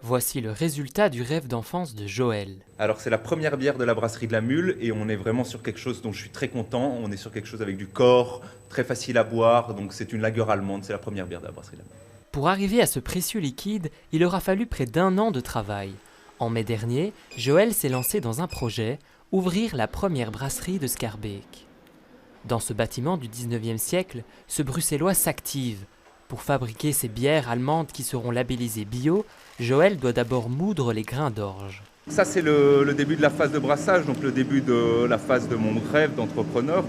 Voici le résultat du rêve d'enfance de Joël. Alors c'est la première bière de la brasserie de la Mule et on est vraiment sur quelque chose dont je suis très content. On est sur quelque chose avec du corps, très facile à boire, donc c'est une lager allemande, c'est la première bière de la brasserie de la Mule. Pour arriver à ce précieux liquide, il aura fallu près d'1 an de travail. En mai dernier, Joël s'est lancé dans un projet, ouvrir la première brasserie de Schaerbeek. Dans ce bâtiment du 19e siècle, ce Bruxellois s'active. Pour fabriquer ces bières allemandes qui seront labellisées bio, Joël doit d'abord moudre les grains d'orge. Ça c'est le début de la phase de brassage, donc le début de la phase de mon rêve d'entrepreneur.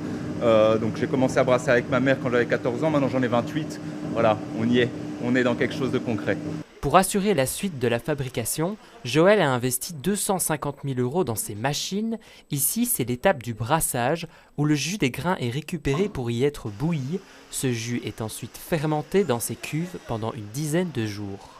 Donc j'ai commencé à brasser avec ma mère quand j'avais 14 ans, maintenant j'en ai 28. Voilà, on y est, on est dans quelque chose de concret. Pour assurer la suite de la fabrication, Joël a investi 250 000 € dans ses machines. Ici, c'est l'étape du brassage où le jus des grains est récupéré pour y être bouilli. Ce jus est ensuite fermenté dans ses cuves pendant une dizaine de jours.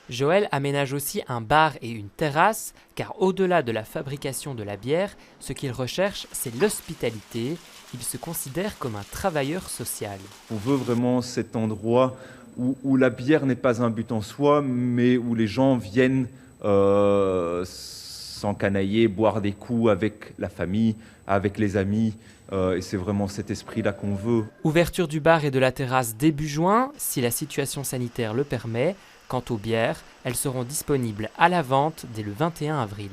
Joël aménage aussi un bar et une terrasse, car au-delà de la fabrication de la bière, ce qu'il recherche, c'est l'hospitalité. Il se considère comme un travailleur social. On veut vraiment cet endroit où la bière n'est pas un but en soi, mais où les gens viennent s'encanailler, boire des coups avec la famille, avec les amis. Et c'est vraiment cet esprit-là qu'on veut. Ouverture du bar et de la terrasse début juin, si la situation sanitaire le permet. Quant aux bières, elles seront disponibles à la vente dès le 21 avril.